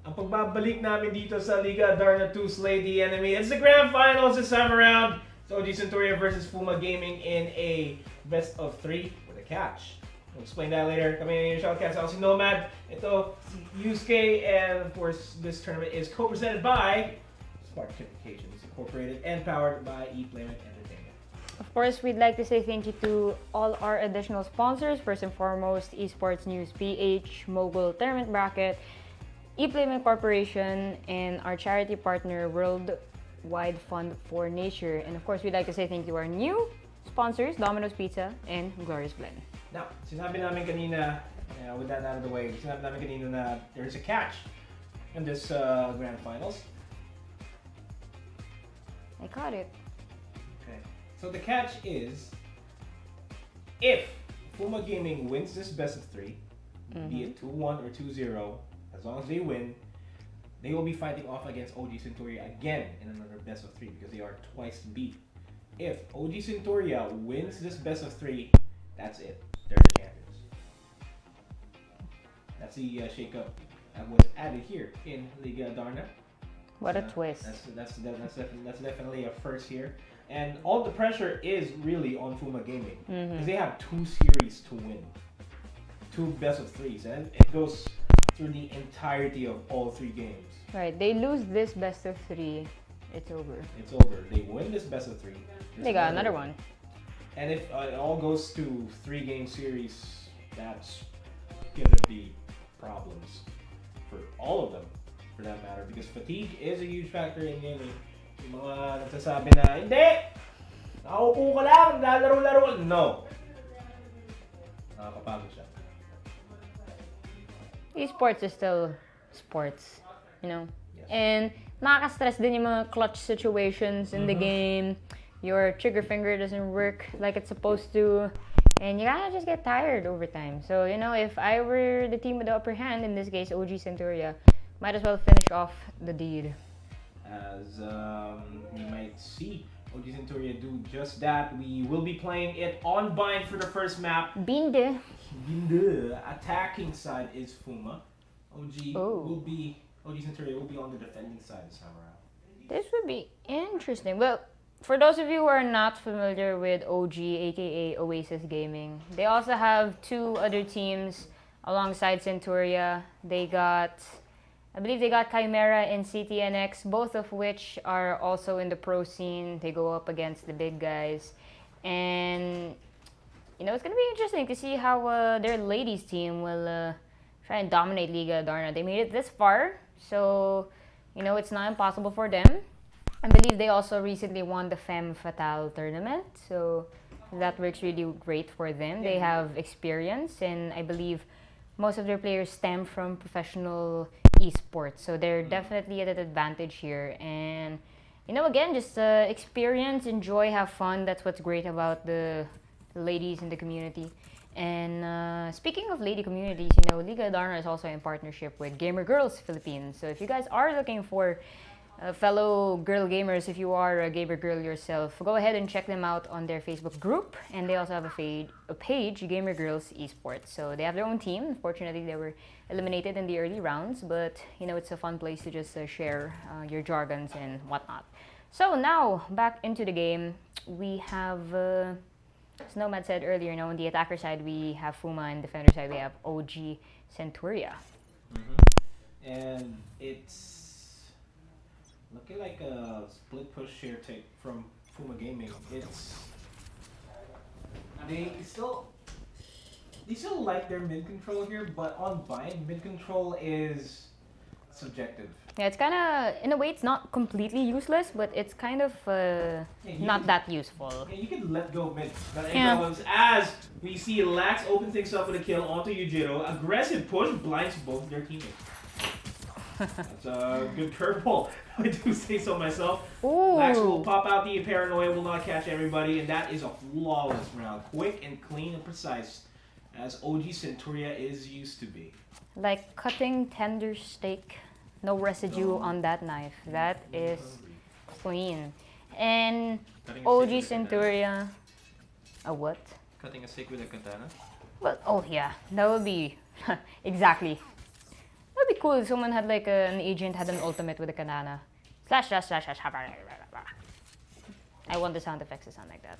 ang pagbabalik namin dito sa Liga Adarna 2 Sleigh the Enemy. It's the grand finals this time around. It's OG Centuria versus Fuma Gaming in a best of 3 with a catch. We'll explain that later. Kami yung Shoutcast. Ako si Nomad. Ito si Yuuske. And of course, this tournament is co-presented by Smart Communications Incorporated and powered by ePlayment Entertainment. Of course, we'd like to say thank you to all our additional sponsors. First and foremost, Esports News PH, Mogul Tournament Bracket, ePlayment Corporation, and our charity partner, Worldwide Fund for Nature. And of course, we'd like to say thank you to our new sponsors, Domino's Pizza and Glorious Blend. Now, sinabi namin kanina, with that out of the way, sinabi namin kanina na there's a catch in this grand finals. I caught it. Okay. So the catch is, if Fuma Gaming wins this best of 3, be it 2-1 or 2-0, as long as they win, they will be fighting off against OG Centuria again in another best of 3 because they are twice beat. If OG Centuria wins this best of 3, that's it. They're the champions. That's the shakeup that was added here in Liga Adarna. What a twist. That's definitely a first here. And all the pressure is really on Fuma Gaming. Because they have 2 series to win. 2 best of 3s. And it goes through the entirety of all 3 games. Right, they lose this best of 3, it's over. It's over. They win this best of 3. They got another one. And if it all goes to 3-game series, that's gonna be problems for all of them, for that matter. Because fatigue is a huge factor in gaming. Yung mga nagsasabi na, hindi! Nakaupo ka lang, lalaro-laro. No. Nakakapagod siya. Esports is still sports, you know? Yes. And nakaka-stress din yung mga clutch situations in the game. Your trigger finger doesn't work like it's supposed to. And you gotta just get tired over time. So, you know, if I were the team with the upper hand, in this case, OG Centuria, might as well finish off the deed. As you might see, OG Centuria do just that. We will be playing it on bind for the first map. Binde. The attacking side is Fuma. OG Centuria will be on the defending side this time around. This would be interesting. Well, for those of you who are not familiar with OG, aka Oasis Gaming, they also have 2 other teams alongside Centuria. I believe they got Chimera and CTNX, both of which are also in the pro scene. They go up against the big guys. And, you know, it's going to be interesting to see how their ladies team will try and dominate Liga Adarna. They made it this far, so, you know, it's not impossible for them. I believe they also recently won the Femme Fatale tournament, so that works really great for them. They have experience, and I believe most of their players stem from professional esports, so they're definitely at an advantage here. And, you know, again, just experience, enjoy, have fun. That's what's great about the ladies in the community. And speaking of lady communities, you know, Liga Adarna is also in partnership with Gamer Girls Philippines. So if you guys are looking for fellow girl gamers, if you are a gamer girl yourself, go ahead and check them out on their Facebook group. And they also have a page, Gamer Girls Esports. So they have their own team. Unfortunately, they were eliminated in the early rounds, but you know, it's a fun place to just share your jargons and whatnot. So now, back into the game, we have, as Nomad said earlier, you know, on the attacker side, we have Fuma, and defender side, we have OG Centuria. And it's looking like a split push share take from Fuma Gaming. They still like their mid control here, but on bind, mid control is subjective. Yeah, it's kind of, in a way, it's not completely useless, but it's kind of not that useful. Yeah, you can let go mid. But Yeah. as we see Lax open things up with a kill onto Yujiro, aggressive push blinds both their teammates. That's a good curveball. I do say so myself. Ooh. Lax will pop out the paranoia, will not catch everybody, and that is a flawless round. Quick and clean and precise, as OG Centuria is used to be. Like cutting tender steak, no residue on that knife. That is clean. And Cutting a OG steak with a katana. Centuria, a what? Cutting a steak with a katana. Well, oh yeah, that would be exactly. That'd would be cool if someone had like an agent had an ultimate with a katana. Slash. I want the sound effects to sound like that.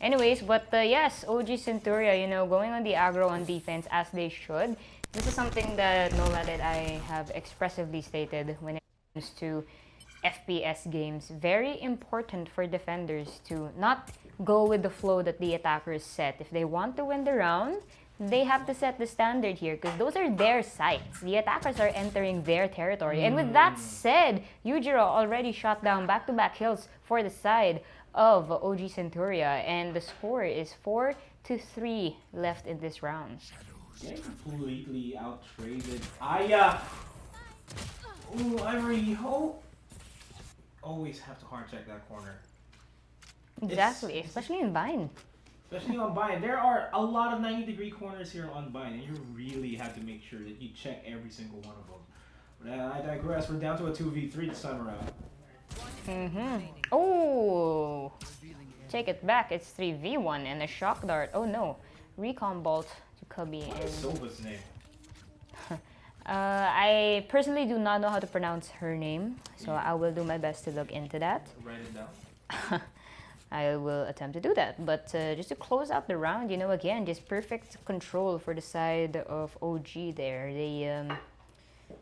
Anyways, but yes, OG Centuria, you know, going on the aggro on defense as they should. This is something that Nomad and I have expressively stated when it comes to FPS games. Very important for defenders to not go with the flow that the attackers set. If they want to win the round, they have to set the standard here because those are their sites. The attackers are entering their territory. And with that said, Yujiro already shot down back-to-back kills for the side of OG Centuria, and the score is 4-3 left in this round. Getting completely out-traded. Ooh, Ivory, always have to hard check that corner. Exactly, especially in Vine. Especially on Vine. There are a lot of 90-degree corners here on Vine, and you really have to make sure that you check every single one of them. But I digress. We're down to a 2v3 this time around. Oh, take it back. It's 3v1 and a shock dart. Oh no, recon bolt to Cubby. What is Sova's name? I personally do not know how to pronounce her name, so I will do my best to look into that. Write it down. I will attempt to do that. But just to close out the round, you know, again, just perfect control for the side of OG there. They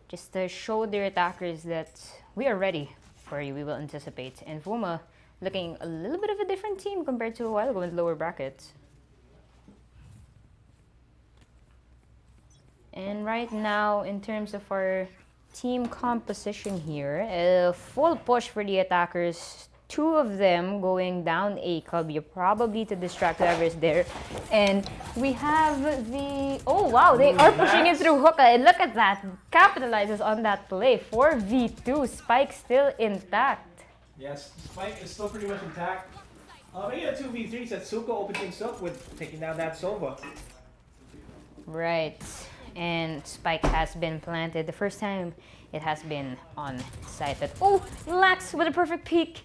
just showed their attackers that we are ready for you, we will anticipate. And Fuma looking a little bit of a different team compared to a while ago with lower brackets. And right now, in terms of our team composition here, a full push for the attackers. Two of them going down a cubby, probably to distract whoever's there. And we have the... Oh wow, they are pushing in through hookah. And look at that. Capitalizes on that play. 4v2. Spike still intact. Yes, Spike is still pretty much intact. Maybe a 2v3 Setsuko opened things up with taking down that Sova. Right. And Spike has been planted. The first time it has been on site. Oh, Lax with a perfect peek.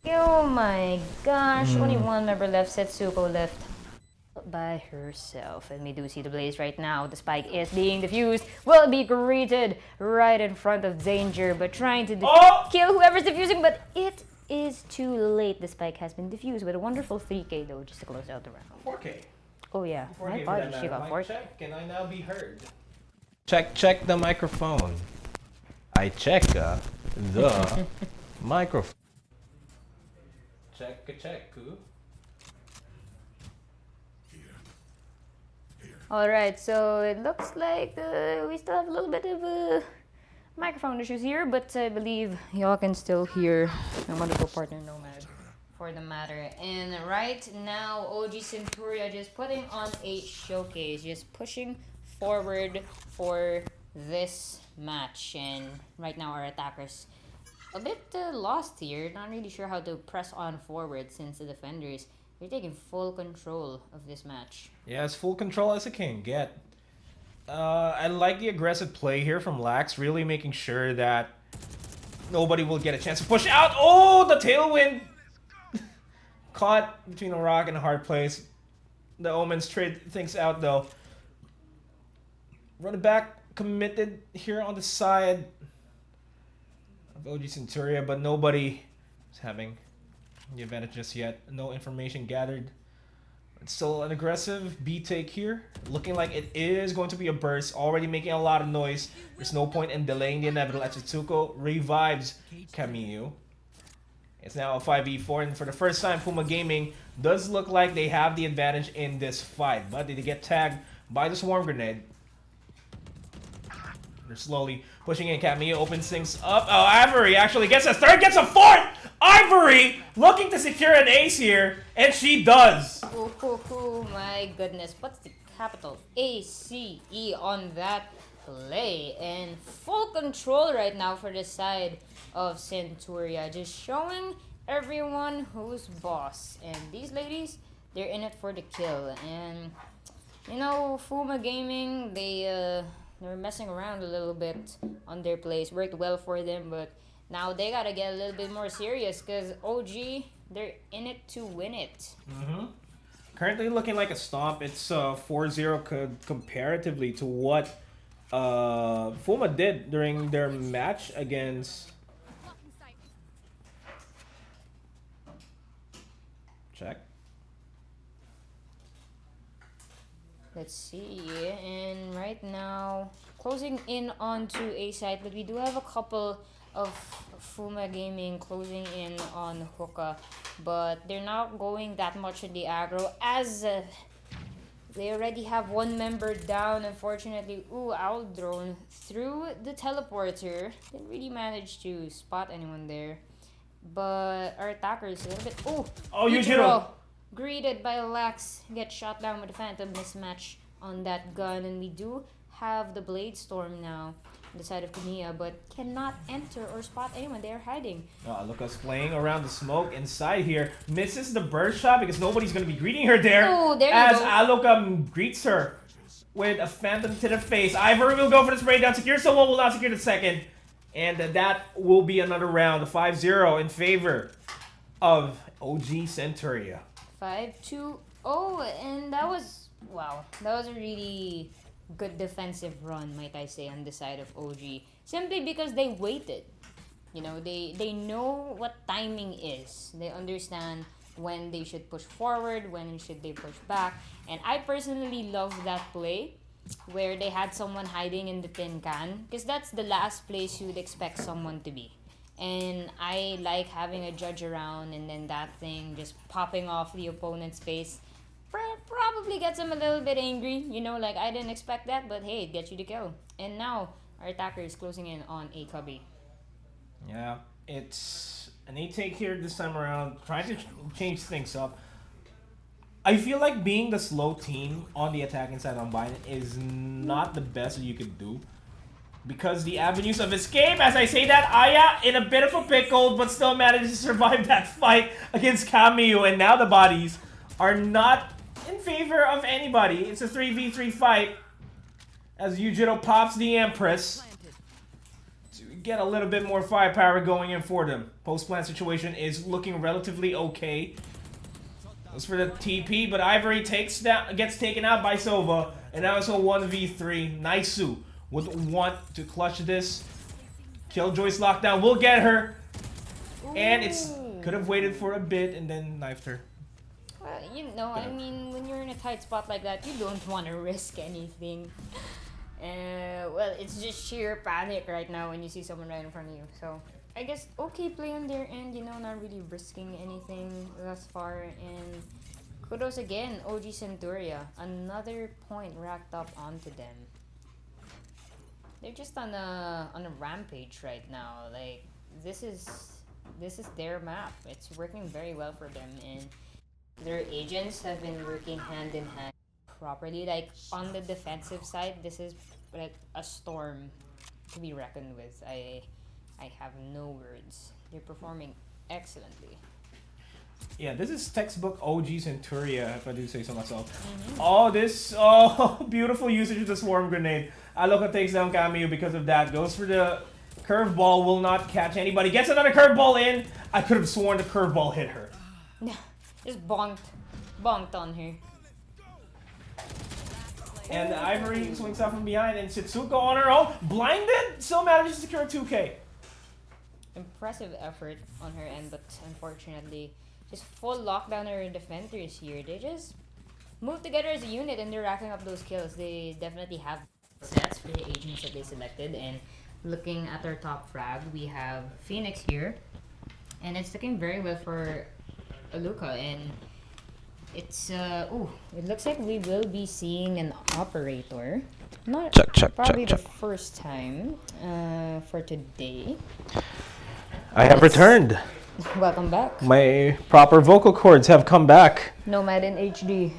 Oh my gosh, only one member left, Setsuko left by herself. And we do see the blaze right now. The spike is being defused. Will be greeted right in front of danger, but trying to kill whoever's defusing, but it is too late. The spike has been defused with a wonderful 3k though, just to close out the round. 4k. Oh yeah, my apologies, she got 4k. Check, can I now be heard? Check the microphone. I check the microphone. Check, Koo. Alright, so it looks like we still have a little bit of microphone issues here, but I believe y'all can still hear my wonderful partner Nomad for the matter. And right now, OG Centuria just putting on a showcase, just pushing forward for this match. And right now our attackers a bit lost here, not really sure how to press on forward since the defenders, they're taking full control of this match. Yeah, as full control as it can get. I like the aggressive play here from Lax, really making sure that nobody will get a chance to push out. Oh, the tailwind! Caught between a rock and a hard place. The Omens trade things out though. Running back, committed here on the side of OG Centuria, but nobody is having the advantage just yet. No information gathered. It's still an aggressive B take here. Looking like it is going to be a burst. Already making a lot of noise. There's no point in delaying the inevitable. Setsuko revives Camille. It's now a 5v4, and for the first time, Fuma Gaming does look like they have the advantage in this fight. But they get tagged by the swarm grenade. They're slowly pushing in. Camille opens things up. Oh, Ivory actually gets a third, gets a fourth! Ivory looking to secure an ace here, and she does. Oh my goodness. What's the capital ACE on that play? And full control right now for the side of Centuria. Just showing everyone who's boss. And these ladies, they're in it for the kill. And, you know, Fuma Gaming, they were messing around a little bit on their plays. Worked well for them, but now they gotta get a little bit more serious because OG, they're in it to win it. Currently looking like a stomp. It's 4-0 comparatively to what Fuma did during their match against. Check. Let's see. And right now, closing in onto A site, but we do have a couple of Fuma Gaming closing in on Hookah, but they're not going that much in the aggro as they already have one member down, unfortunately. Ooh, Owl Drone through the teleporter. Didn't really manage to spot anyone there. But our attacker is a little bit... Ooh! Oh, Yuuske! Greeted by Lax. Gets shot down with a Phantom mismatch on that gun. And we do have the Blade Storm now on the side of Kamiya, but cannot enter or spot anyone. They are hiding. Look us playing around the smoke inside here. Misses the burst shot because nobody's going to be greeting her there. Oh, there you as go. Aloka greets her with a Phantom to the face. Ivory will go for the spray down. Secure someone, will not secure the second. And that will be another round. 5-0 in favor of OG Centuria. 5-2-0, and that was, wow, that was a really good defensive run, might I say, on the side of OG. Simply because they waited. You know, they know what timing is. They understand when they should push forward, when should they push back. And I personally love that play where they had someone hiding in the tin can, because that's the last place you'd expect someone to be. And I like having a judge around and then that thing just popping off the opponent's face. Probably gets him a little bit angry, you know, like I didn't expect that, but hey, it gets you the kill. And now our attacker is closing in on a cubby. Yeah, it's an 8-take here this time around, trying to change things up. I feel like being the slow team on the attacking side on Biden is not the best that you could do. Because the avenues of escape, as I say that, Aya in a bit of a pickle, but still manages to survive that fight against Kamiyu. And now the bodies are not in favor of anybody. It's a 3v3 fight as Yujiro pops the Empress to get a little bit more firepower going in for them. Post-plant situation is looking relatively okay. As for the TP, but Ivory gets taken out by Sova. And now it's a 1v3. Naisu would want to clutch this. Killjoy's lockdown will get her. And it's could have waited for a bit and then knifed her. Well, you know, I mean, when you're in a tight spot like that, you don't want to risk anything. Well, it's just sheer panic right now when you see someone right in front of you. So, I guess okay play on their end, you know, not really risking anything thus far. And kudos again, OG Centuria. Another point racked up onto them. They're just on a rampage right now. Like this is their map. It's working very well for them, and their agents have been working hand in hand properly. Like on the defensive side, this is like a storm to be reckoned with. I have no words. They're performing excellently. Yeah, this is textbook OG Centuria, if I do say so myself. Mm-hmm. Beautiful usage of the swarm grenade. Aloka takes down Kamiyu because of that. Goes for the curveball, will not catch anybody. Gets another curveball in. I could have sworn the curveball hit her. Just bonked on her. And Ivory swings out from behind, and Setsuko on her own, blinded, still manages to secure a 2K. Impressive effort on her end, but unfortunately, just full lockdown on her defenders here. They just move together as a unit and they're racking up those kills. They definitely have sets for the agents that they selected. And looking at our top frag, we have Phoenix here, and it's looking very well for Aluka. And it's it looks like we will be seeing an operator. Not probably the first time for today. I have returned. Welcome back. My proper vocal cords have come back. Nomad in HD.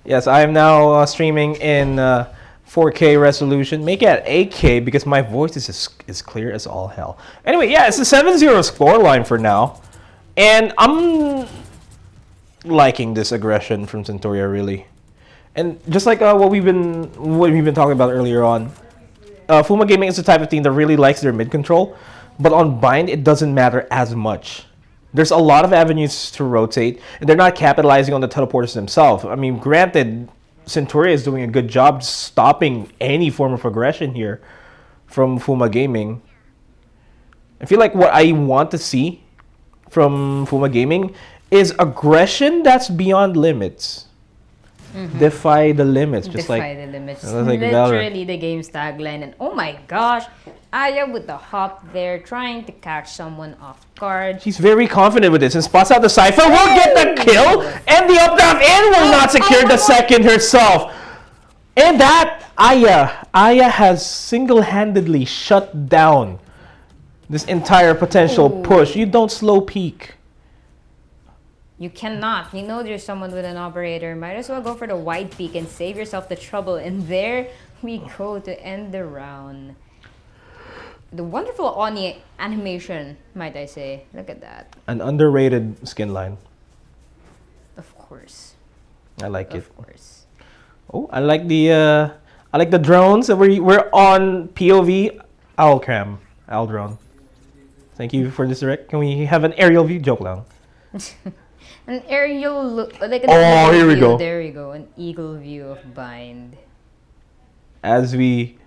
Yes, I am now streaming in 4K resolution. Make it at 8K because my voice is as clear as all hell. Anyway, yeah, it's a 7-0 scoreline for now. And I'm liking this aggression from Centuria, really. And just like what we've been talking about earlier on, Fuma Gaming is the type of team that really likes their mid control. But on Bind, it doesn't matter as much. There's a lot of avenues to rotate, and they're not capitalizing on the teleporters themselves. I mean, granted, Centuria is doing a good job stopping any form of aggression here from Fuma Gaming. I feel like what I want to see from Fuma Gaming is aggression that's beyond limits. Defy the limits, just Defy like the limits. like Literally the game's tagline. And oh my gosh, Aya with the hop there, trying to catch someone off guard. she's very confident with this and spots out the Cypher. Will get the kill, and the up down in will not secure the second herself. And that Aya has single-handedly shut down this entire potential push. You don't slow peek. You cannot. You know there's someone with an operator. Might as well go for the wide peak and save yourself the trouble. And there we go to end the round. The wonderful Oni animation, might I say. Look at that. An underrated skin line. Of course. I like it. Of course. Oh, I like the drones. We're on POV owl cam, owl drone. Thank you for this direct. Can we have an aerial view? Joke lang. An aerial look, like an Oh, eagle here we view. go. There we go. An eagle view of Bind. As we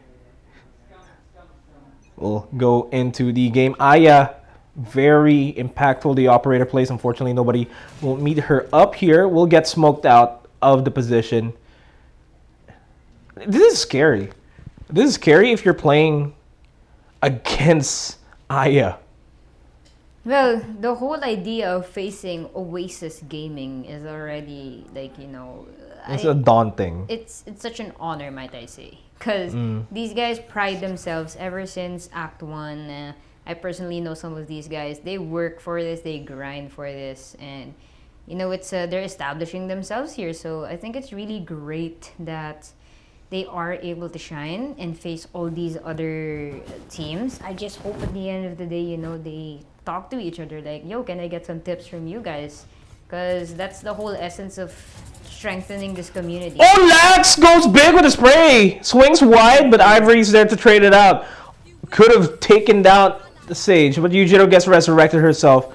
will go into the game, Aya, very impactful. The operator plays. Unfortunately, nobody will meet her up here. Will get smoked out of the position. This is scary. This is scary if you're playing against Aya. Well, the whole idea of facing Oasis Gaming is already like, you know, It's a daunting. it's such an honor, might I say, because these guys pride themselves ever since Act 1. I personally know some of these guys. They work for this, they grind for this, and you know it's they're establishing themselves here. So I think it's really great that they are able to shine and face all these other teams. I just hope at the end of the day, you know, they talk to each other like, yo, can I get some tips from you guys? Because that's the whole essence of strengthening this community. Oh, Lax goes big with a spray. Swings wide, but Ivory's there to trade it out. Could have taken down the Sage, but Yujiro gets resurrected herself.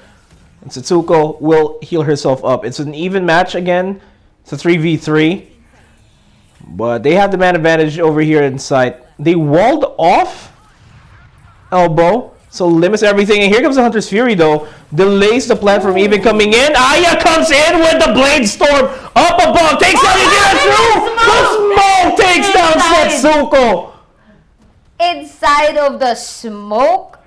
And Setsuko will heal herself up. It's an even match again. It's a 3v3. But they have the man advantage over here in sight. They walled off elbow, so limits everything. And here comes the Hunter's Fury, though. Delays the plan from even coming in. Aya comes in with the Blade Storm up above. Takes down Yujiro. The smoke takes down Setsuko. Inside of the smoke?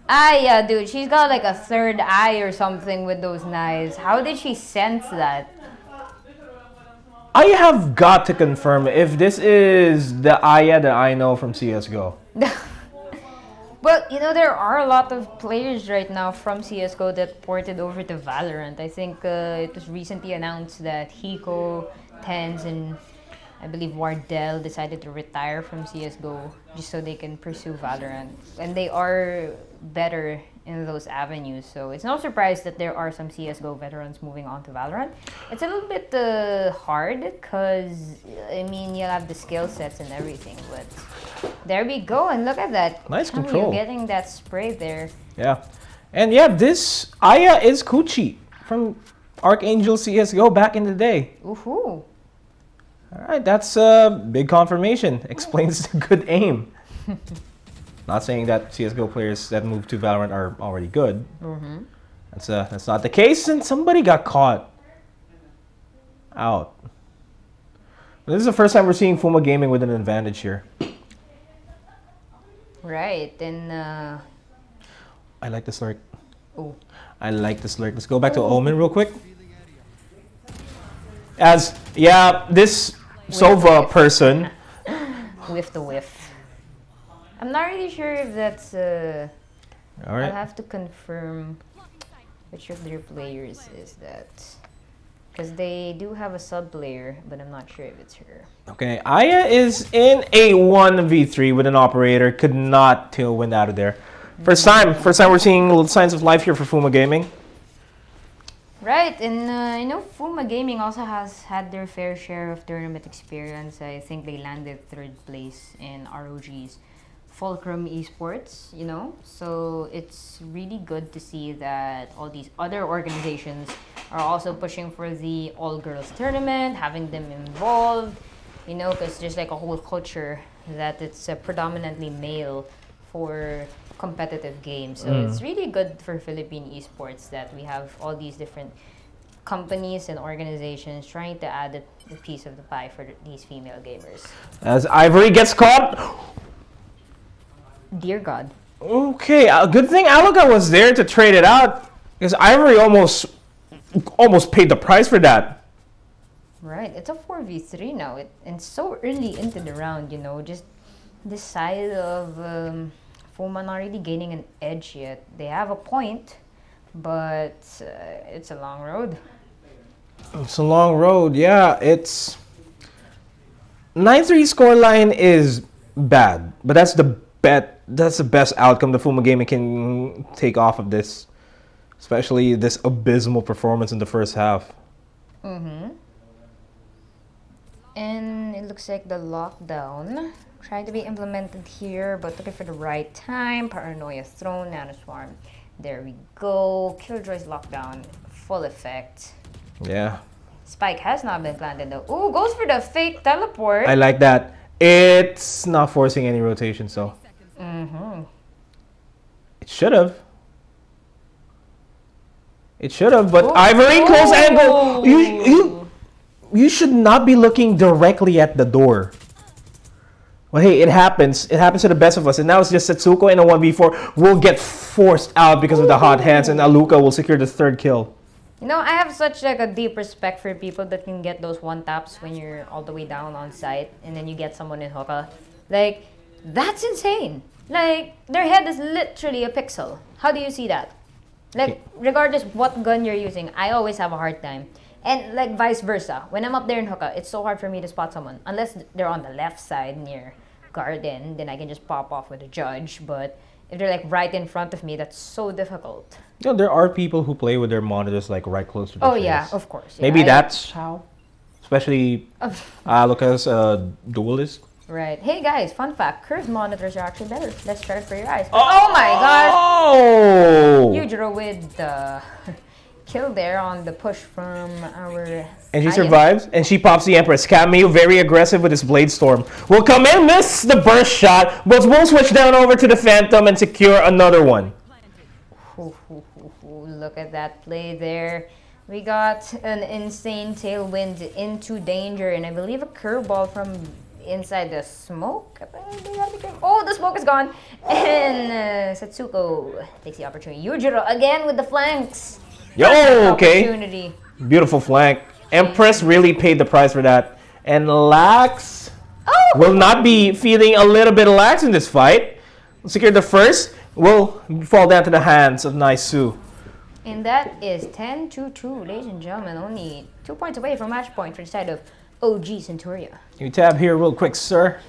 Aya, dude, she's got like a third eye or something with those knives. How did she sense that? I have got to confirm if this is the Aya that I know from CSGO. Well, you know, there are a lot of players right now from CSGO that ported over to Valorant. I think it was recently announced that Hiko, Tens, and I believe Wardell decided to retire from CSGO just so they can pursue Valorant. And they are better in those avenues. So it's no surprise that there are some CSGO veterans moving on to Valorant. It's a little bit hard because, I mean, you'll have the skill sets and everything. But there we go. And look at that. Nice You're control. getting that spray there. Yeah. And yeah, this Aya is Kuchi from Archangel CSGO back in the day. Woohoo. All right, that's a big confirmation. Explains the good aim. Not saying that CSGO players that move to Valorant are already good. That's not the case, and somebody got caught out. This is the first time we're seeing Fuma Gaming with an advantage here. Right, and I like the slurk. oh, I like the slurk. Let's go back to Omen real quick. As, yeah, this Sova person. whiff the whiff. I'm not really sure if that's All I'll right. have to confirm which of their players is that. Because they do have a sub player, but I'm not sure if it's her. Okay, Aya is in a 1v3 with an operator. Could not tailwind out of there. First time we're seeing little signs of life here for Fuma Gaming. Right, and I know Fuma Gaming also has had their fair share of tournament experience. I think they landed third place in ROG's Fulcrum Esports, you know? So it's really good to see that all these other organizations are also pushing for the all-girls tournament, having them involved, you know, because there's like a whole culture that it's predominantly male for competitive games. So it's really good for Philippine esports that we have all these different companies and organizations trying to add a piece of the pie for these female gamers. As Ivory gets caught. Dear God. Okay, good thing Aluka was there to trade it out. Because Ivory almost paid the price for that. Right, it's a 4v3 now. And so early into the round, you know, just this side of Fuma not really gaining an edge yet. They have a point, but it's a long road. It's a long road, yeah. It's 9-3 scoreline is bad, but that's the best outcome the Fuma Gaming can take off of this, especially this abysmal performance in the first half. And it looks like the lockdown trying to be implemented here, but looking for the right time. Paranoia thrown, Nano Swarm. There we go. Killjoy's lockdown, full effect. Yeah. Spike has not been planted though. Ooh, goes for the fake teleport. I like that. It's not forcing any rotation, so. It should have. It should have, but Ivory close angle. You should not be looking directly at the door. Well, hey, it happens. It happens to the best of us. And now it's just Setsuko in a 1v4 will get forced out because of the hot hands, and Aluka will secure the third kill. You know, I have such like a deep respect for people that can get those one taps when you're all the way down on site, and then you get someone in hookah. Like, that's insane. Like, their head is literally a pixel. How do you see that? Like, regardless what gun you're using, I always have a hard time. And like vice versa. When I'm up there in hookah, it's so hard for me to spot someone. Unless they're on the left side near garden, then I can just pop off with a judge. But if they're like right in front of me, that's so difficult. You know, there are people who play with their monitors like right close to the face. Yeah, of course. Yeah, Maybe that's how. Especially Aluka's duelist. Right. Hey guys, fun fact. Curved monitors are actually better. Let's try it for your eyes. Oh my gosh! Oh! Yujiro with the kill there on the push from our... And she survives, and she pops the Empress. Cameo, very aggressive with his Blade Storm. Will come in, miss the burst shot, but will switch down over to the Phantom and secure another one. Look at that play there. We got an insane tailwind into danger, and I believe a curveball from inside the smoke. Oh, the smoke is gone. And Setsuko takes the opportunity. Yujiro again with the flanks. Yo, okay. Beautiful flank. Empress really paid the price for that. And Lax will not be feeling a little bit lax in this fight. Secure the first. Will fall down to the hands of Naisu. And that is 10-2, ladies and gentlemen. Only 2 points away from match point for the side of OG Centuria. Can you tab here real quick, sir?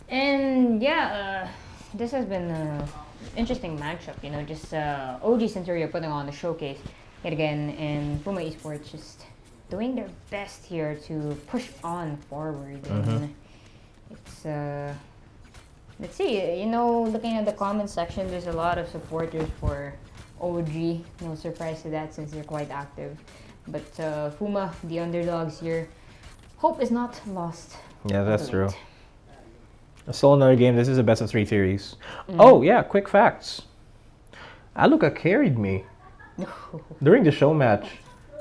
And yeah, this has been an interesting matchup. You know, just OG Centuria putting on the showcase yet again, and Fuma Esports just doing their best here to push on forward. And it's let's see. You know, looking at the comment section, there's a lot of supporters for OG. No surprise to that since they're quite active. But Fuma, the underdogs here, hope is not lost. Yeah, that's true. Still another game. This is a best of 3 series. Oh yeah, quick facts. Aluka carried me during the show match.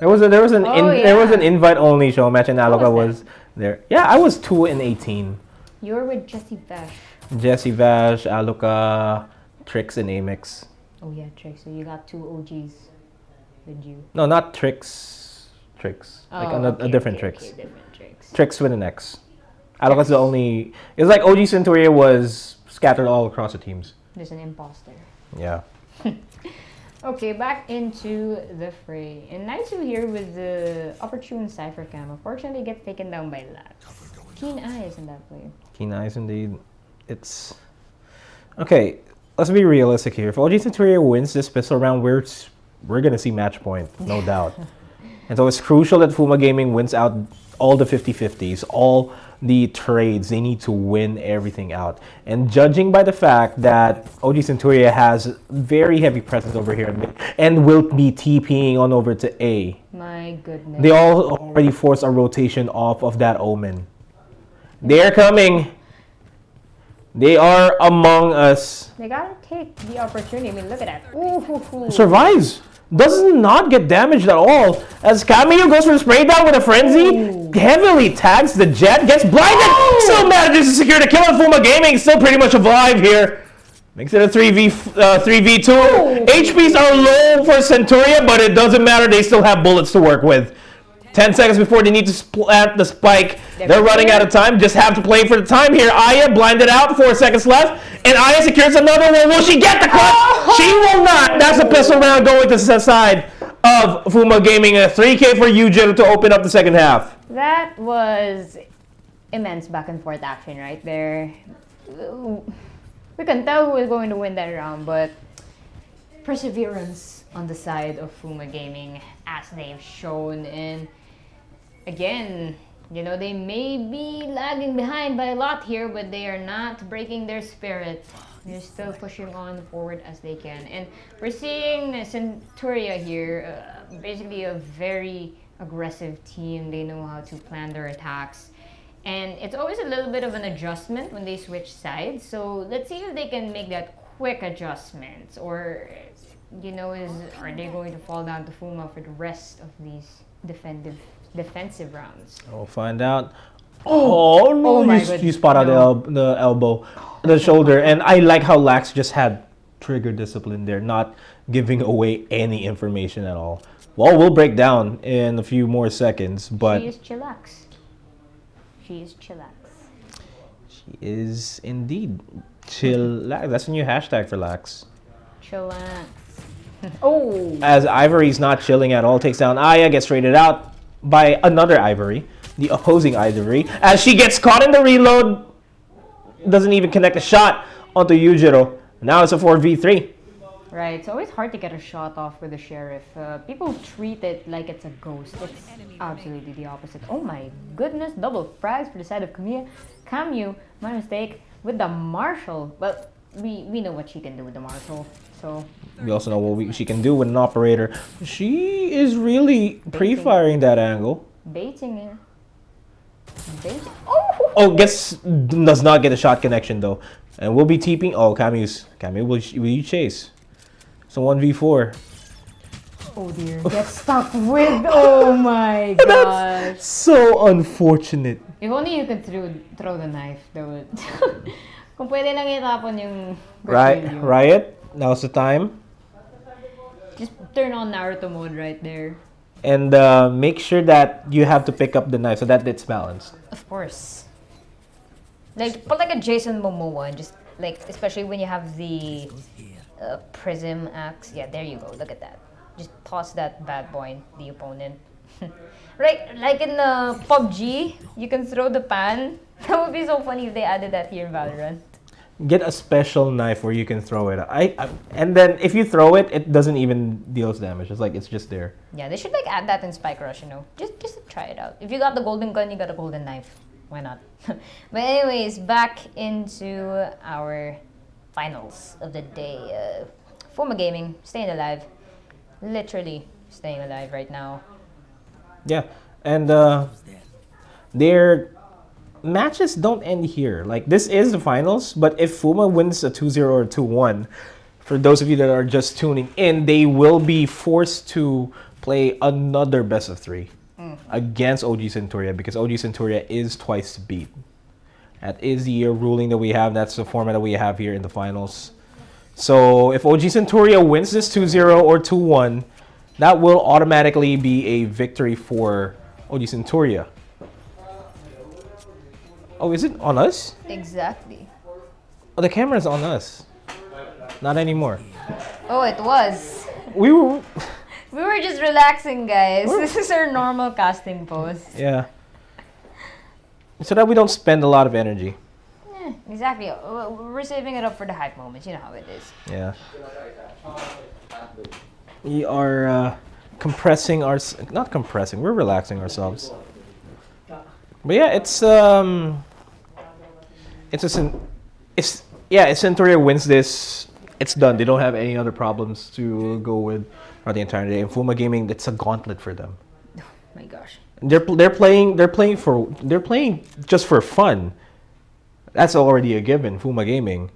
There was an invite only show match, and Aluka was there. Yeah, I was 2-18. You were with Jesse Vash. Jesse Vash, Aluka, Trix, and Amix. Oh yeah, Trix. So you got 2 OGs with you. No, not Trix. Trix. Oh, like a different Trix. Okay, different Trix. Trix with an X. Aluka's the only... It's like OG Centuria was scattered all across the teams. There's an imposter. Yeah. Okay, back into the fray. And Naisu here with the opportune Cypher Cam. Unfortunately, gets taken down by Lax. Keen eyes in that play. Keen eyes indeed. It's... Okay, let's be realistic here. If OG Centuria wins this pistol round, we're going to see match point, no doubt. And so it's crucial that Fuma Gaming wins out all the 50-50s, all the trades. They need to win everything out. And judging by the fact that OG Centuria has very heavy presence over here and will be TPing on over to A, My goodness. they all already forced a rotation off of that Omen. They're coming. They are among us. They gotta take the opportunity. I mean, look at that. Ooh. Survives. Does not get damaged at all. As Cameo goes for spray down with a frenzy, heavily tags the Jet, gets blinded, still manages to secure the kill on Fuma Gaming, still pretty much alive here. Makes it a 3v2. HPs are low for Centuria, but it doesn't matter, they still have bullets to work with. 10 seconds before they need to plant the spike. They're running out of time. Just have to play for the time here. Aya blinded out. 4 seconds left. And Aya secures another one. Will she get the clutch? She will not. That's a pistol round going to the side of Fuma Gaming. A 3K for Yuuske to open up the second half. That was immense back and forth action right there. We can tell who is going to win that round, but perseverance on the side of Fuma Gaming, as they've shown. And again, you know, they may be lagging behind by a lot here, but they are not breaking their spirit. They're still pushing on forward as they can. And we're seeing Centuria here, basically a very aggressive team. They know how to plan their attacks. And it's always a little bit of an adjustment when they switch sides. So let's see if they can make that quick adjustment. Or, you know, are they going to fall down to Fuma for the rest of these defensive rounds? We'll find out. Oh no! You spot out the elbow, the shoulder, and I like how Lax just had trigger discipline there, not giving away any information at all. Well, we'll break down in a few more seconds, but she is chillax. She is chillax. She is indeed chillax. That's a new hashtag for Lax. Chillax. Oh! As Ivory's not chilling at all, takes down Aya, gets traded out by another Ivory, the opposing Ivory, as she gets caught in the reload, doesn't even connect a shot onto Yujiro. Now it's a 4v3. Right, it's always hard to get a shot off with the Sheriff. People treat it like it's a ghost. It's absolutely the opposite. Oh my goodness, double frags for the side of Camu, my mistake, with the Marshal. Well, we know what she can do with the Marshal, so... We also know what she can do with an operator. She is really pre-firing that angle. Baiting it. Oh, does not get a shot connection though. And we'll be TPing. Oh, Camu, will you chase? So 1v4. Oh dear, get stuck with, oh my god. That's so unfortunate. If only you could throw the knife, that would... Kung pwede lang itapon yung... Riot, now's the time. Just turn on Naruto mode right there. And make sure that you have to pick up the knife so that it's balanced. Of course. Like, put like a Jason Momoa, and just like, especially when you have the prism axe. Yeah, there you go. Look at that. Just toss that bad boy, the opponent. Right, like in PUBG, you can throw the pan. That would be so funny if they added that here in Valorant. Get a special knife where you can throw it. And then if you throw it, it doesn't even deals damage. It's like it's just there. Yeah, they should like add that in Spike Rush, you know. Just to try it out. If you got the golden gun, you got a golden knife. Why not? But anyways, back into our finals of the day. Fuma Gaming, staying alive. Literally staying alive right now. Yeah, and their matches don't end here. Like, this is the finals, but if Fuma wins a 2-0 or 2-1, for those of you that are just tuning in, they will be forced to play another best of 3 against OG Centuria, because OG Centuria is twice beat. That is the ruling that we have. That's the format that we have here in the finals. So if OG Centuria wins this 2-0 or 2-1, that will automatically be a victory for OG Centuria. Oh, is it on us? Exactly. Oh, the camera's on us. Not anymore. Oh, it was. We were just relaxing, guys. This is our normal casting pose. Yeah. So that we don't spend a lot of energy. Yeah, exactly. We're saving it up for the hype moments. You know how it is. Yeah. We are compressing our... Not compressing. We're relaxing ourselves. But yeah, it's a it's yeah, if Centuria wins this, it's done. They don't have any other problems to go with throughout the entire day. And Fuma Gaming, it's a gauntlet for them. My gosh. They're playing just for fun. That's already a given. Fuma Gaming.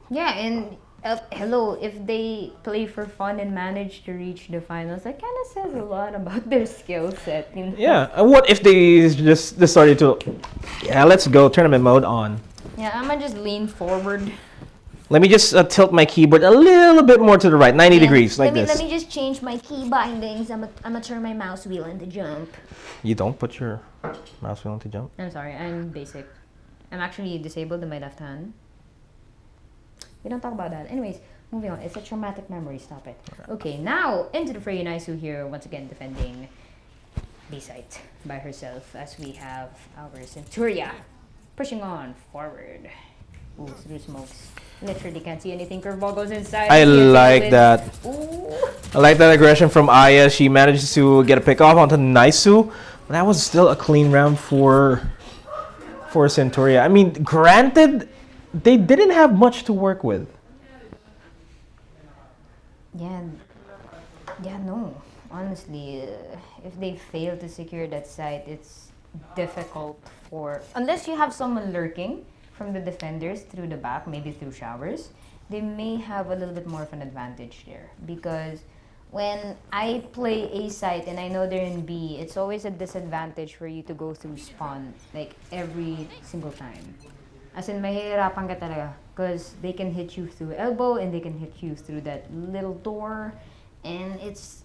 Yeah, and hello, if they play for fun and manage to reach the finals, that kind of says a lot about their skill set. You know? Yeah. And what if they just decided to? Yeah, let's go tournament mode on. Yeah, I'm gonna just lean forward. Let me just tilt my keyboard a little bit more to the right, 90 degrees, like this. Let me just change my key bindings. I'm gonna turn my mouse wheel into jump. You don't put your mouse wheel into jump? I'm sorry, I'm basic. I'm actually disabled in my left hand. We don't talk about that. Anyways, moving on. It's a traumatic memory. Stop it. Okay, now into the fray. Naisu here, once again defending B-site by herself as we have our Centuria pushing on forward. Ooh, through smokes. Literally can't see anything. Curveball goes inside. I like that. Ooh. I like that aggression from Aya. She managed to get a pick off onto Naisu. But that was still a clean round for Centuria. I mean, granted, they didn't have much to work with. Yeah, no. Honestly, if they fail to secure that site, it's difficult for... Unless you have someone lurking from the defenders through the back, maybe through showers, they may have a little bit more of an advantage there. Because when I play A site and I know they're in B, it's always a disadvantage for you to go through spawn, like, every single time. As in, mahihirapan ka talaga. Because they can hit you through elbow and they can hit you through that little door. And it's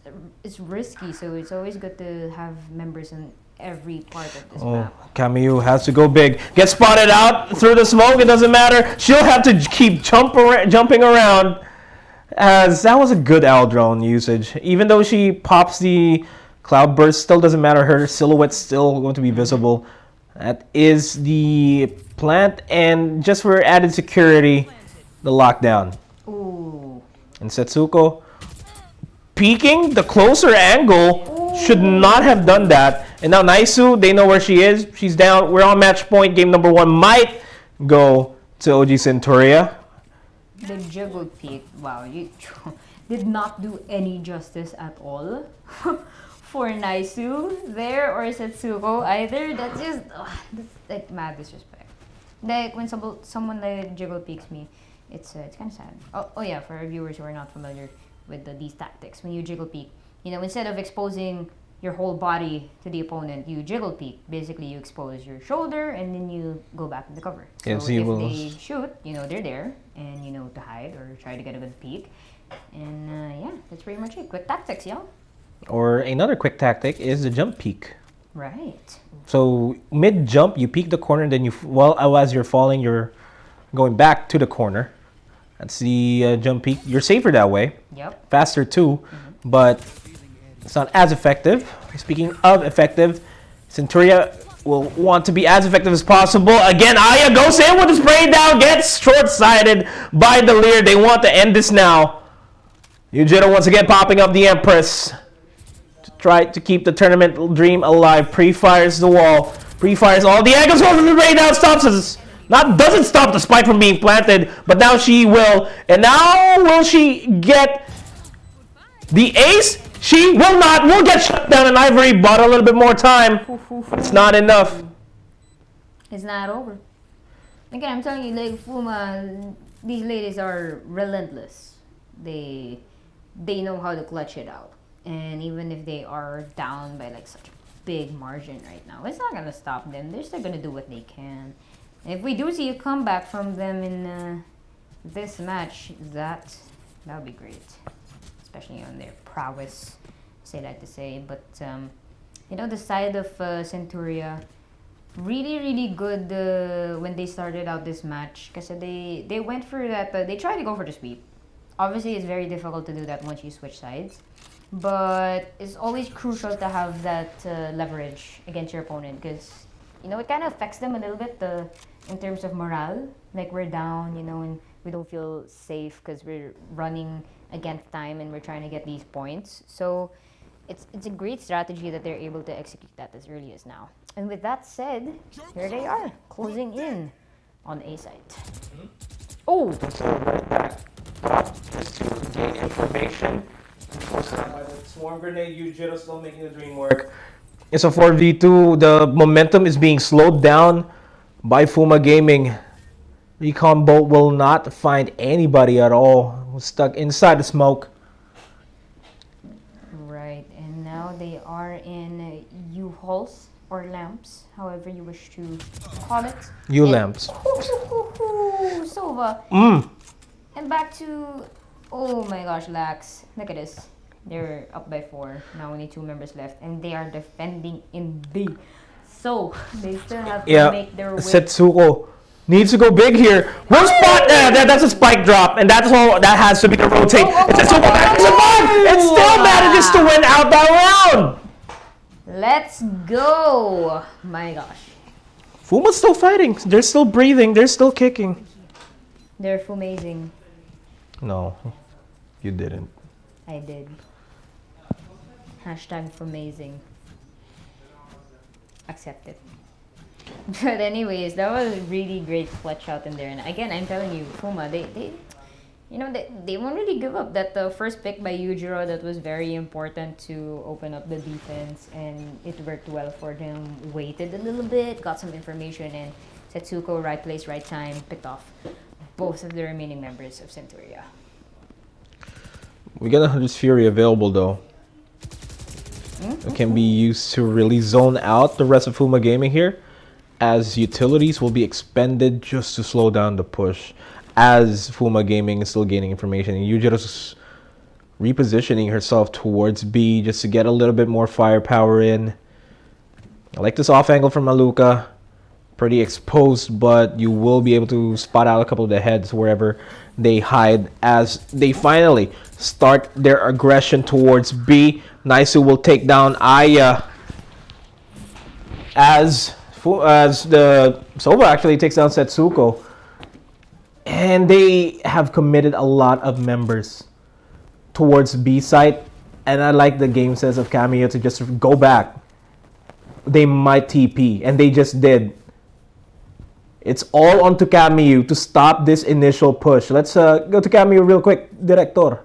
risky, so it's always good to have members in every part of this map. Camus has to go big. Get spotted out through the smoke, it doesn't matter. She'll have to keep jumping around. As that was a good L drone usage. Even though she pops the cloud burst, still doesn't matter. Her silhouette's still going to be visible. That is the plant, and just for added security, the lockdown. Ooh. And Setsuko peeking the closer angle. Should not have done that. And now Naisu, they know where she is. She's down. We're on match point. Game number 1 might go to OG Centuria. The juggle peak, wow, you did not do any justice at all for Naisu there or Setsuko either. That's just, that's like mad disrespect. Like when someone like juggle peaks me, it's kind of sad. Oh yeah, for our viewers who are not familiar with these tactics, when you jiggle peek, you know, instead of exposing your whole body to the opponent, you jiggle peek. Basically, you expose your shoulder and then you go back in the cover. So Yes, if they shoot, you know they're there and you know to hide or try to get a good peek. And yeah, that's pretty much it. Quick tactics, y'all. Or another quick tactic is the jump peek. Right. So mid jump, you peek the corner, and then as you're falling, you're going back to the corner. That's the jump peek. You're safer that way. Yep. Faster too, but it's not as effective. Speaking of effective, Centuria will want to be as effective as possible. Again, Aya goes in with the spray down, gets short-sighted by the Lear. They want to end this now. Yujiro once again popping up the Empress to try to keep the tournament dream alive. Pre-fires the wall. Pre-fires all the angles. Goes the spray down, stops us. Doesn't stop the spike from being planted, but now she will. And now will she get the ace? She will not. Will get shut down, and Ivory bought a little bit more time. It's not enough. It's not over. Again, I'm telling you, like Fuma, these ladies are relentless. They know how to clutch it out. And even if they are down by like such a big margin right now, it's not gonna stop them. They're still gonna do what they can. If we do see a comeback from them in this match, that would be great, especially on their prowess, say that to say. But you know, the side of Centuria, really good when they started out this match, because they went for that. They tried to go for the sweep. Obviously, it's very difficult to do that once you switch sides, but it's always crucial to have that leverage against your opponent, because you know it kind of affects them a little bit in terms of morale. Like we're down, you know, and we don't feel safe because we're running against time and we're trying to get these points. So it's a great strategy that they're able to execute that as early as now. And with that said, here they are, closing in on A site. Oh! So right back. Just to gain information. Swarm grenade, Yujiro still making the dream work. It's a 4v2. The momentum is being slowed down by Fuma Gaming. Recon Bolt will not find anybody at all. Stuck inside the smoke. Right, and now they are in U-hauls or lamps, however you wish to call it. U-lamps. Sova. Mm. And back to, oh my gosh, Lax. Look at this. They're up by 4. Now only 2 members left, and they are defending in B. So they still have to make their way. Setsuko needs to go big here. One spot. That's a spike drop, and that's all. That has to be the rotate. Setsuko manages to survive. It still manages to win out that round. Let's go! My gosh. Fuma's still fighting. They're still breathing. They're still kicking. They're amazing. No, you didn't. I did. Hashtag amazing. Accept it. But anyways, that was a really great clutch out in there. And again, I'm telling you, Fuma, they won't really give up. That the first pick by Yujiro, that was very important to open up the defense, and it worked well for them. Waited a little bit, got some information, and Setsuko, right place, right time, picked off both of the remaining members of Centuria. We got a Hunter's Fury available though. It can be used to really zone out the rest of Fuma Gaming here, as utilities will be expended just to slow down the push, as Fuma Gaming is still gaining information, and Yujiro's repositioning herself towards B just to get a little bit more firepower in. I like this off angle from Maluka. Pretty exposed, but you will be able to spot out a couple of the heads wherever they hide as they finally start their aggression towards B. Naisu will take down Aya as the Sova actually takes down Setsuko. And they have committed a lot of members towards B site, and I like the game sense of Cameo to just go back. They might TP, and they just did. It's all onto Cameo to stop this initial push. Let's go to Cameo real quick, Director.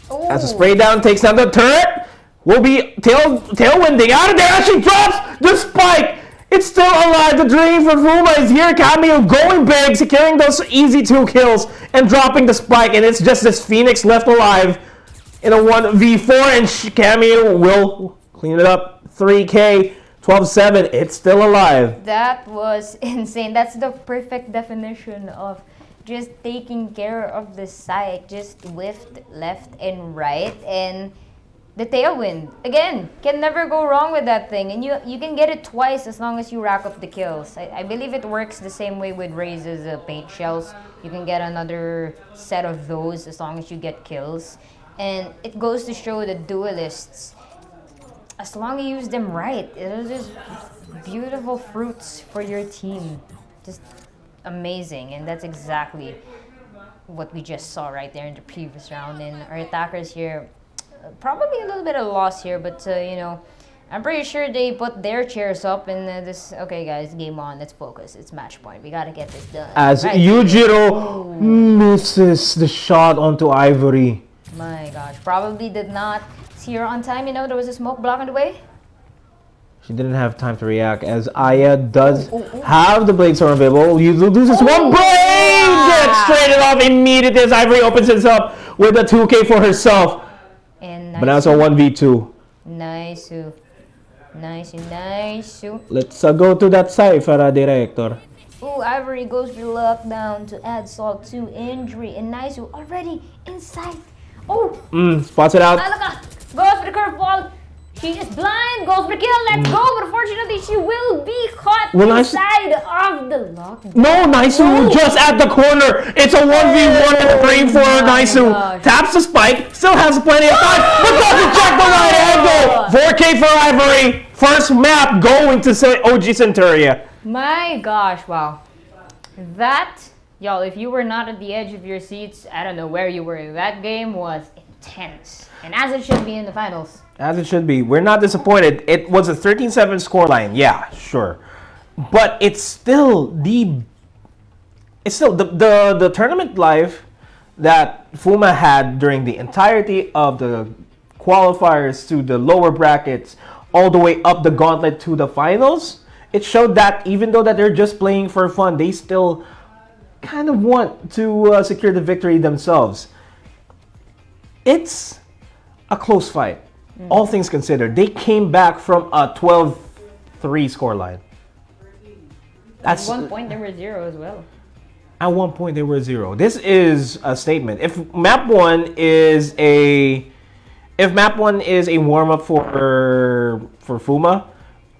Ooh. As a spray down takes down the turret, will be tailwinding out of there as she drops the spike. It's still alive. The dream for Fuma is here. Cameo going big, securing those easy 2 kills and dropping the spike. And it's just this Phoenix left alive in a 1v4. And Cameo will clean it up. 3K, 12-7. It's still alive. That was insane. That's the perfect definition of just taking care of the site. Just whiffed left and right. And the tailwind, again, can never go wrong with that thing. And you can get it twice as long as you rack up the kills. I believe it works the same way with Raze's paint shells. You can get another set of those as long as you get kills. And it goes to show the duelists, as long as you use them right, it is just beautiful fruits for your team. Just amazing. And that's exactly what we just saw right there in the previous round. And our attackers here, probably a little bit of loss here, but I'm pretty sure they put their chairs up and this. Okay, guys, game on. Let's focus. It's match point. We gotta get this done. As right. Yujiro misses the shot onto Ivory. My gosh, probably did not see her on time. There was a smoke blocking the way. She didn't have time to react, as Aya does have the blade storm available. You lose this one blade! Gets traded off immediately as Ivory opens it up with a 2K for herself. And But now it's a 1v2. Nice. Let's go to that side, Director. Ooh, Ivory goes for the lockdown to add salt to injury. And Naisu already inside. Oh! Spots it out. Alaka goes for the curveball. She is blind, goes for kill, let's go. But unfortunately, she will be caught inside of the lockdown. No, Naisu just at the corner. It's a 1v1 and a 3 for Naisu. Taps the spike, still has plenty of time, but doesn't check the right angle. 4K for Ivory. First map going to OG Centuria. My gosh, wow. That, y'all, if you were not at the edge of your seats, I don't know where you were. That game was tense. And as it should be in the finals. As it should be. We're not disappointed. It was a 13-7 scoreline. Yeah, sure. But it's still the tournament life that Fuma had during the entirety of the qualifiers to the lower brackets all the way up the gauntlet to the finals. It showed that even though that they're just playing for fun, they still kind of want to secure the victory themselves. It's a close fight. All things considered, they came back from a 12-3 scoreline. At one point, there were 0 as well. At one point, they were 0. This is a statement. If map 1 is a warm up for Fuma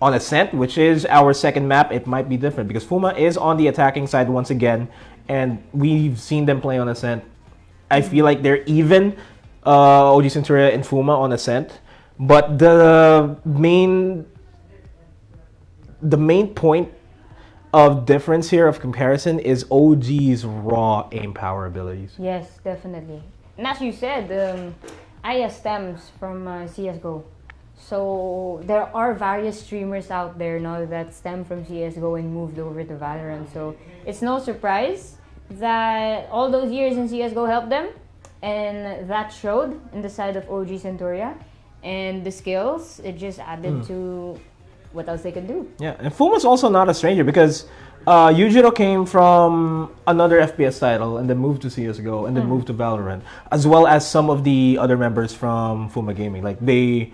on Ascent, which is our second map, it might be different because Fuma is on the attacking side once again, and we've seen them play on Ascent. I feel like they're even, OG Centuria and Fuma on Ascent, but the main point of difference here of comparison is OG's raw aim power abilities. Yes, definitely. And as you said, Aya stems from CSGO. So there are various streamers out there now that stem from CSGO and moved over to Valorant. So it's no surprise that all those years in CSGO helped them. And that showed in the side of OG Centuria. And the skills, it just added to what else they can do. Yeah, and Fuma's also not a stranger because Yujiro came from another FPS title and then moved to CSGO and then moved to Valorant, as well as some of the other members from Fuma Gaming. Like they've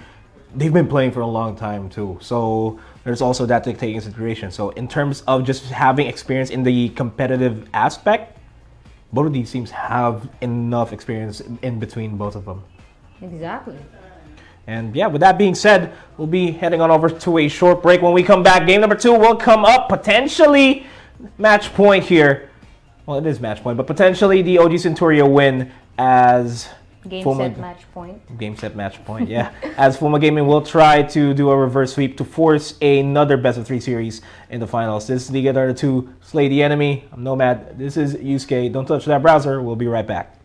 been playing for a long time too. So there's also that to take into consideration. So in terms of just having experience in the competitive aspect, both of these teams have enough experience in between both of them. Exactly. And yeah, with that being said, we'll be heading on over to a short break. When we come back, game number 2 will come up. Potentially match point here. Well, it is match point, but potentially the OG Centuria win as Game Fuma, set match point. Game set match point, yeah. As Fuma Gaming will try to do a reverse sweep to force another best of 3 series in the finals. This is Liga Adarna 2, Slay the Enemy. I'm Nomad. This is Yuuske. Don't touch that browser. We'll be right back.